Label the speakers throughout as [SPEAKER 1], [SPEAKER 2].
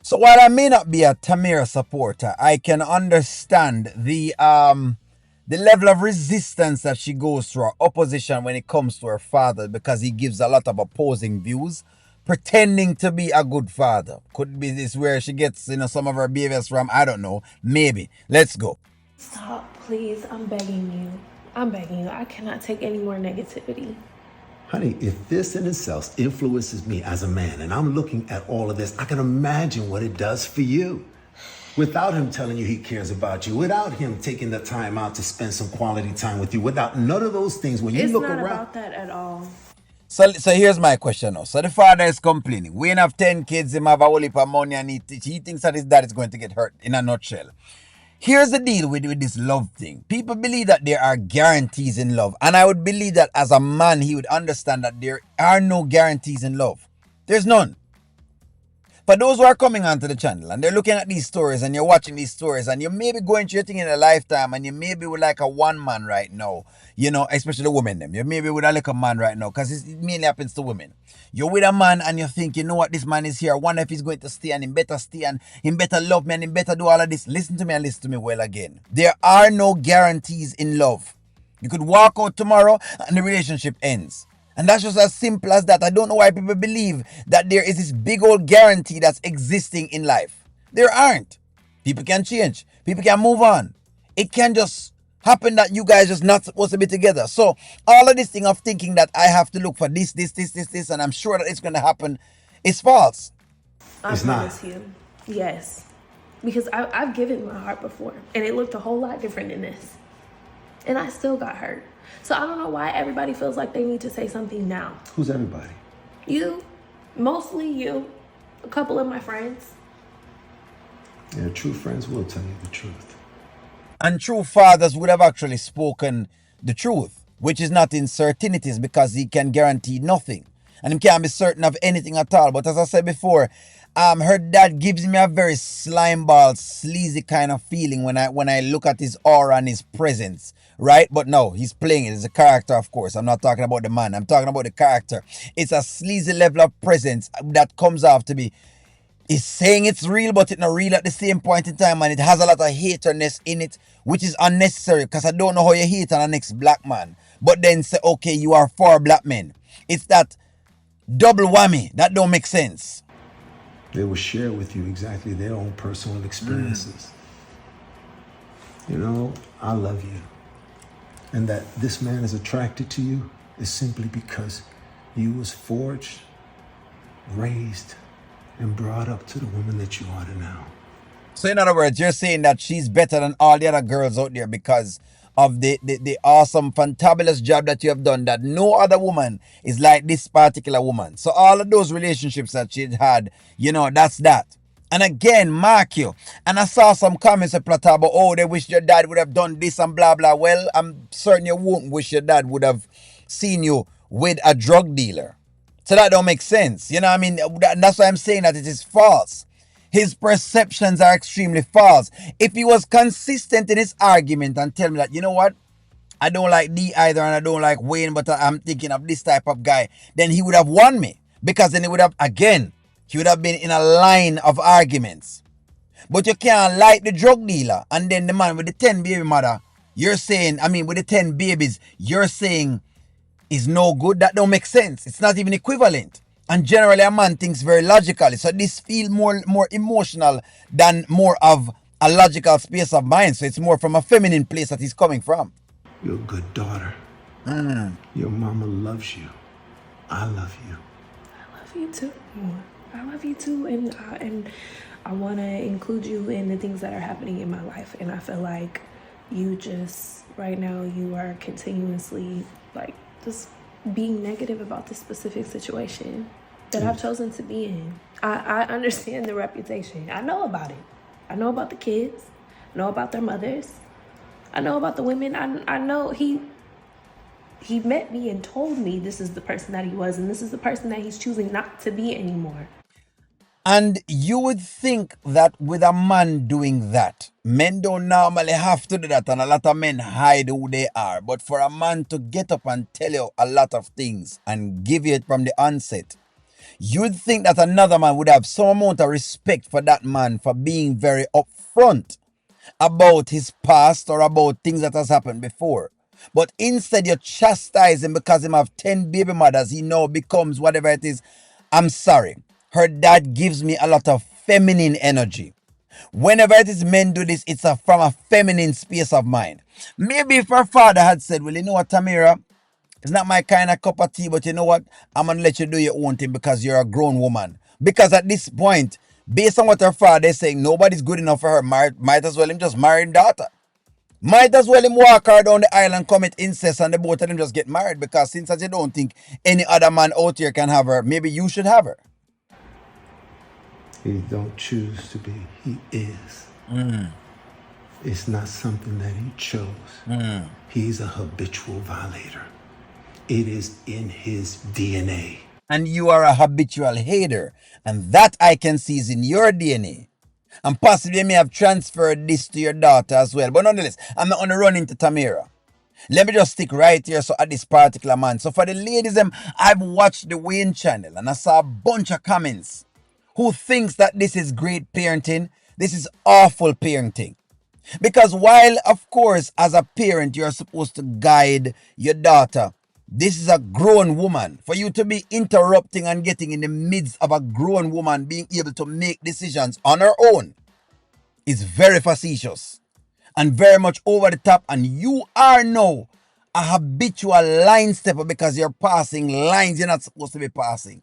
[SPEAKER 1] So while I may not be a Tamara supporter, I can understand the level of resistance that she goes through, or opposition when it comes to her father, because he gives a lot of opposing views, pretending to be a good father. Could be this where she gets, some of her behaviors from. I don't know. Maybe. Let's go.
[SPEAKER 2] Stop, please. I'm begging you. I'm begging you. I cannot take any more negativity.
[SPEAKER 3] Honey, if this in itself influences me as a man and I'm looking at all of this, I can imagine what it does for you. Without him telling you he cares about you, without him taking the time out to spend some quality time with you, without none of those things, when you
[SPEAKER 2] It's
[SPEAKER 3] look
[SPEAKER 2] not
[SPEAKER 3] around.
[SPEAKER 2] about that at all.
[SPEAKER 1] So here's my question now. So the father is complaining. We have 10 kids, him have a whole heap of money, and he thinks that his dad is going to get hurt, in a nutshell. Here's the deal with this love thing. People believe that there are guarantees in love. And I would believe that as a man, he would understand that there are no guarantees in love. There's none. For those who are coming onto the channel and they're looking at these stories and you're watching these stories and you may be going through a thing in a lifetime and you may be with like a one man right now, especially the women them. You may be with a little man right now because it mainly happens to women. You're with a man and you think, you know what, this man is here. I wonder if he's going to stay and he better stay and he better love me and he better do all of this. Listen to me and listen to me well again. There are no guarantees in love. You could walk out tomorrow and the relationship ends. And that's just as simple as that. I don't know why people believe that there is this big old guarantee that's existing in life. There aren't. People can change. People can move on. It can just happen that you guys just not supposed to be together. So all of this thing of thinking that I have to look for this, and I'm sure that it's going to happen is false.
[SPEAKER 2] I
[SPEAKER 3] It's not.
[SPEAKER 2] promise you. Yes. Because I've given my heart before, and it looked a whole lot different than this. And I still got hurt. So I don't know why everybody feels like they need to say something now.
[SPEAKER 3] Who's everybody?
[SPEAKER 2] You, mostly you, a couple of my friends.
[SPEAKER 3] Yeah, true friends will tell you the truth.
[SPEAKER 1] And true fathers would have actually spoken the truth, which is not in certainties because he can guarantee nothing. And he can't be certain of anything at all. But as I said before, her dad gives me a very slimeball, sleazy kind of feeling when I look at his aura and his presence, right? But no, he's playing it. It's a character, of course. I'm not talking about the man. I'm talking about the character. It's a sleazy level of presence that comes off to be. It's saying it's real, but it's not real at the same point in time, and it has a lot of haterness in it, which is unnecessary because I don't know how you hate on a next black man, but then say, okay, you are for black men. It's that double whammy that don't make sense.
[SPEAKER 3] They will share with you exactly their own personal experiences. You know, I love you. And that this man is attracted to you is simply because you was forged, raised, and brought up to the woman that you are now.
[SPEAKER 1] So in other words, you're saying that she's better than all the other girls out there because of the awesome, fantabulous job that you have done, that no other woman is like this particular woman. So all of those relationships that she had, that's that. And again, mark you. And I saw some comments of Plata about, oh, they wish your dad would have done this and blah, blah. Well, I'm certain you won't wish your dad would have seen you with a drug dealer. So that don't make sense. You know what I mean? That's why I'm saying that it is false. His perceptions are extremely false. If he was consistent in his argument and tell me that, you know what? I don't like D either and I don't like Wayne, but I'm thinking of this type of guy, then he would have won me. Because then he would have, again, he would have been in a line of arguments. But you can't like the drug dealer and then the man with the 10 baby mother, you're saying, with the 10 babies, you're saying is no good. That don't make sense. It's not even equivalent. And generally a man thinks very logically. So this feel more emotional than more of a logical space of mind. So it's more from a feminine place that he's coming from.
[SPEAKER 3] You're a good daughter. Your mama loves you. I love you.
[SPEAKER 2] I love you too. I love you too, and I want to include you in the things that are happening in my life. And I feel like you just right now you are continuously like just being negative about this specific situation that I've chosen to be in. I understand the reputation. I know about it. I know about the kids. I know about their mothers. I know about the women. I know he met me and told me this is the person that he was, and this is the person that he's choosing not to be anymore.
[SPEAKER 1] And you would think that with a man doing that, men don't normally have to do that, and a lot of men hide who they are. But for a man to get up and tell you a lot of things and give you it from the onset, You'd think that another man would have some amount of respect for that man for being very upfront about his past or about things that has happened before. But instead you chastise him because him have 10 baby mothers. He now becomes whatever it is. I'm sorry. Her dad gives me a lot of feminine energy. Whenever it is men do this, it's from a feminine space of mind. Maybe if her father had said, well, you know what, Tamara, it's not my kind of cup of tea, but you know what? I'm going to let you do your own thing because you're a grown woman. Because at this point, based on what her father is saying, nobody's good enough for her. Might as well him just marry him daughter. Might as well him walk her down the island, commit incest, and the both of them just get married. Because since as you don't think any other man out here can have her, maybe you should have her.
[SPEAKER 3] He don't choose to be. He is. It's not something that he chose. He's a habitual violator. It is in his DNA.
[SPEAKER 1] And you are a habitual hater. And that I can see is in your DNA. And possibly you may have transferred this to your daughter as well. But nonetheless, I'm not going to run into Tamara. Let me just stick right here so at this particular man. So for the ladies, I've watched the Wayne channel and I saw a bunch of comments who thinks that this is great parenting. This is awful parenting. Because while, of course, as a parent, you're supposed to guide your daughter, this is a grown woman. For you to be interrupting and getting in the midst of a grown woman being able to make decisions on her own is very facetious and very much over the top. And you are now a habitual line stepper because you're passing lines you're not supposed to be passing.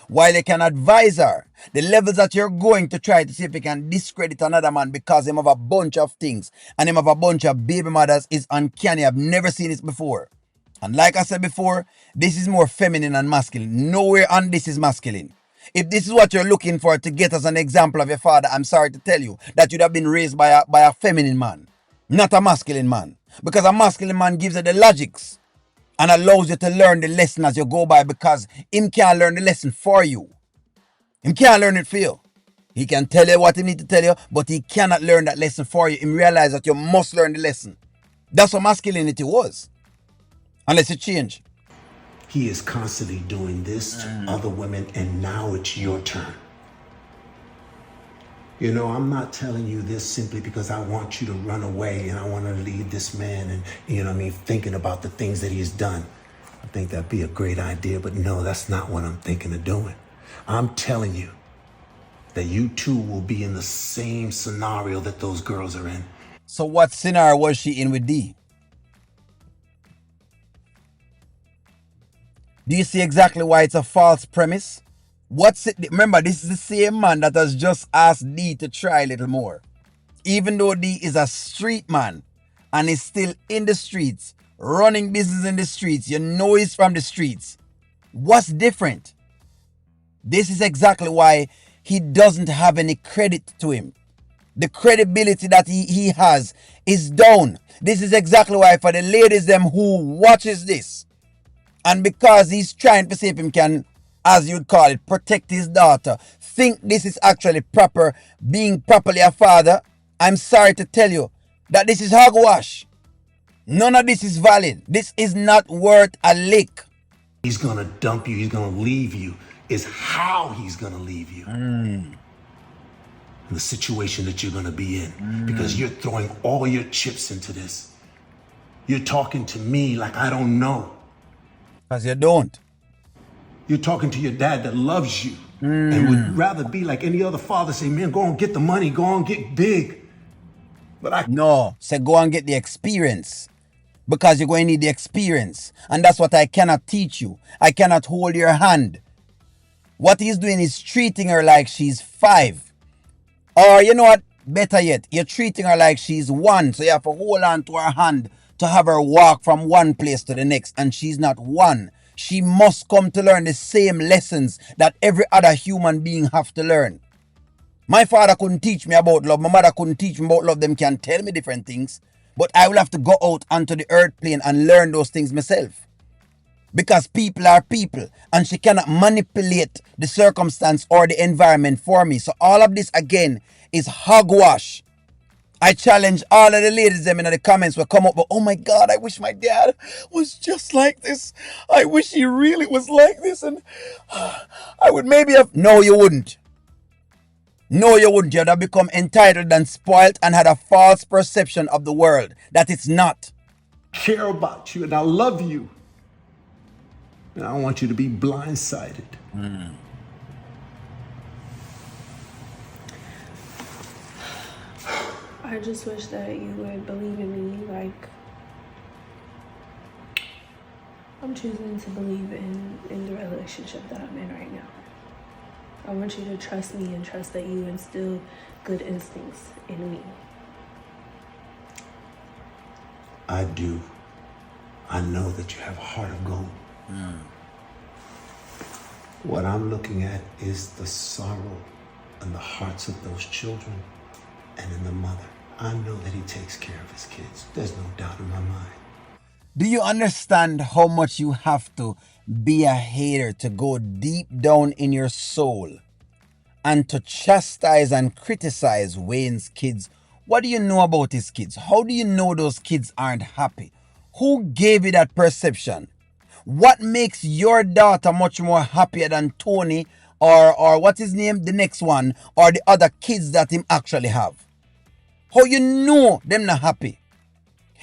[SPEAKER 1] While you can advise her, the levels that you're going to try to see if you can discredit another man because him have a bunch of things and him have a bunch of baby mothers is uncanny. I've never seen this before. And like I said before, this is more feminine and masculine. Nowhere on this is masculine. If this is what you're looking for to get as an example of your father, I'm sorry to tell you that you'd have been raised by a feminine man, not a masculine man. Because a masculine man gives you the logics and allows you to learn the lesson as you go by because him can't learn the lesson for you. Him can't learn it for you. He can tell you what he need to tell you, but he cannot learn that lesson for you. Him realize that you must learn the lesson. That's what masculinity was. Unless you change.
[SPEAKER 3] He is constantly doing this to other women, and now it's your turn. You know, I'm not telling you this simply because I want you to run away and I want to leave this man and, you know what I mean, thinking about the things that he's done. I think that'd be a great idea, but no, that's not what I'm thinking of doing. I'm telling you that you two will be in the same scenario that those girls are in.
[SPEAKER 1] So what scenario was she in with D? Do you see exactly why it's a false premise? What's it? Remember, this is the same man that has just asked D to try a little more. Even though D is a street man and is still in the streets, running business in the streets, you know he's from the streets. What's different? This is exactly why he doesn't have any credit to him. The credibility that he has is down. This is exactly why for the ladies them who watches this, and because he's trying to see if him can, as you'd call it, protect his daughter, think this is actually proper, being properly a father, I'm sorry to tell you that this is hogwash. None of this is valid. This is not worth a lick.
[SPEAKER 3] He's gonna dump you, he's gonna leave you, is how he's gonna leave you. And the situation that you're gonna be in. Because you're throwing all your chips into this. You're talking to me like I don't know.
[SPEAKER 1] Because you don't.
[SPEAKER 3] You're talking to your dad that loves you and would rather be like any other father, say, man, go and get the money, go on get big. But
[SPEAKER 1] No, say go and get the experience. Because you're going to need the experience. And that's what I cannot teach you. I cannot hold your hand. What he's doing is treating her like she's 5. Or you know what? Better yet, you're treating her like she's 1. So you have to hold on to her hand to have her walk from one place to the next. And she's not 1. She must come to learn the same lessons that every other human being have to learn. My father couldn't teach me about love. My mother couldn't teach me about love. Them can tell me different things. But I will have to go out onto the earth plane and learn those things myself. Because people are people. And she cannot manipulate the circumstance or the environment for me. So all of this again is hogwash. I challenge all of the ladies them in the comments will come up, but oh my God, I wish my dad was just like this. I wish he really was like this, and I would maybe have. No, you wouldn't. No, you wouldn't. You'd have become entitled and spoiled and had a false perception of the world that it's not.
[SPEAKER 3] Care about you and I love you. And I don't want you to be blindsided.
[SPEAKER 2] I just wish that you would believe in me. Like, I'm choosing to believe in the relationship that I'm in right now. I want you to trust me and trust that you instill good instincts in me.
[SPEAKER 3] I do. I know that you have a heart of gold. What I'm looking at is the sorrow in the hearts of those children and in the mother. I know that he takes care of his kids. There's no doubt in my mind.
[SPEAKER 1] Do you understand how much you have to be a hater to go deep down in your soul and to chastise and criticize Wayne's kids? What do you know about his kids? How do you know those kids aren't happy? Who gave you that perception? What makes your daughter much more happier than Tony or what's his name, the next one, or the other kids that him actually have? How you know them not happy?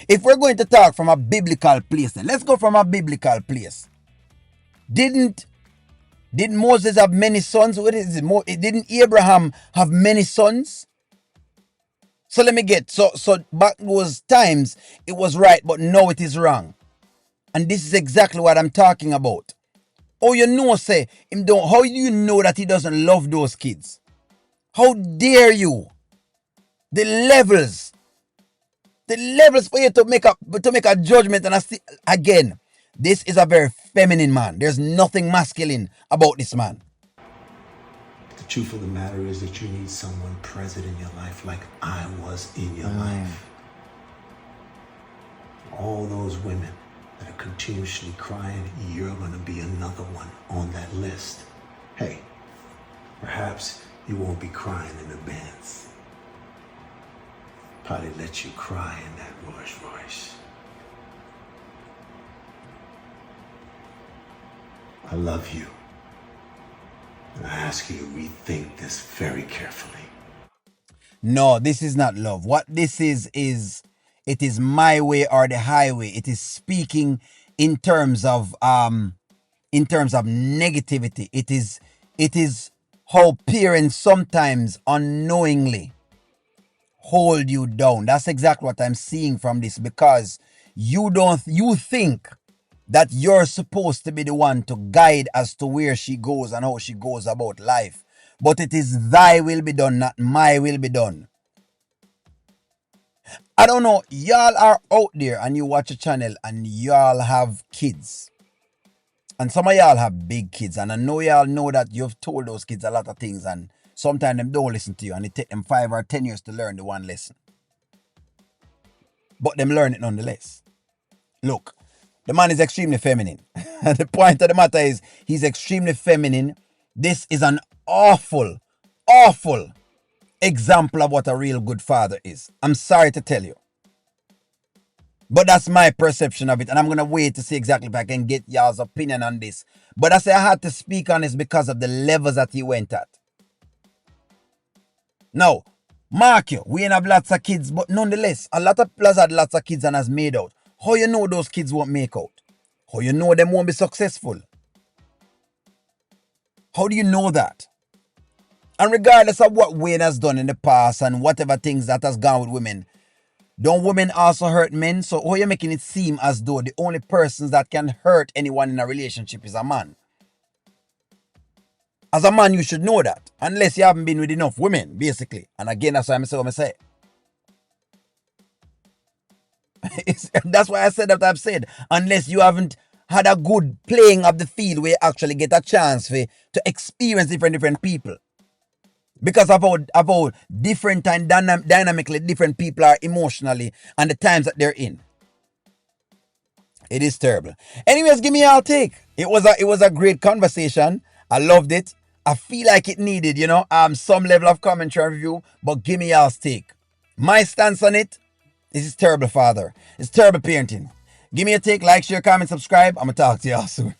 [SPEAKER 1] If we're going to talk from a biblical place, then let's go from a biblical place. Didn't Moses have many sons? What is it? Didn't Abraham have many sons? So let me get so back those times it was right, but now it is wrong. And this is exactly what I'm talking about. Oh, you know, say him don't. How do you know that he doesn't love those kids? How dare you? The levels for you to make a judgment, and again, this is a very feminine man. There's nothing masculine about this man.
[SPEAKER 3] The truth of the matter is that you need someone present in your life like I was in your life. All those women that are continuously crying, you're going to be another one on that list. Hey, perhaps you won't be crying in the Benz. Probably let you cry in that Rolls Royce. I love you. And I ask you to rethink this very carefully.
[SPEAKER 1] No, this is not love. What this is it is my way or the highway. It is speaking in terms of negativity. It is how parents sometimes unknowingly hold you down. That's exactly what I'm seeing from this, because you think that you're supposed to be the one to guide as to where she goes and how she goes about life. But it is thy will be done, not my will be done. I don't know, y'all are out there and you watch a channel and y'all have kids. And some of y'all have big kids, and I know y'all know that you've told those kids a lot of things, and sometimes them don't listen to you, and it take them 5 or 10 years to learn the one lesson. But them learn it nonetheless. Look, the man is extremely feminine. The point of the matter is he's extremely feminine. This is an awful example of what a real good father is. I'm sorry to tell you. But that's my perception of it. And I'm going to wait to see exactly if I can get y'all's opinion on this. But I say I had to speak on this because of the levels that he went at. Now, mark you, we ain't have lots of kids, but nonetheless, a lot of people had lots of kids and has made out. How you know those kids won't make out? How you know them won't be successful? How do you know that? And regardless of what Wayne has done in the past and whatever things that has gone with women, don't women also hurt men? So how are you making it seem as though the only persons that can hurt anyone in a relationship is a man? As a man, you should know that. Unless you haven't been with enough women, basically. And again, that's why I'm saying what I say. That's why I said that I've said. Unless you haven't had a good playing of the field where you actually get a chance to experience different people. Because of how different and dynamically different people are emotionally and the times that they're in. It is terrible. Anyways, give me your take. It was a great conversation. I loved it. I feel like it needed, some level of commentary review, but give me y'all's take. My stance on it, this is terrible father. It's terrible parenting. Give me a take, like, share, comment, subscribe. I'm going to talk to y'all soon.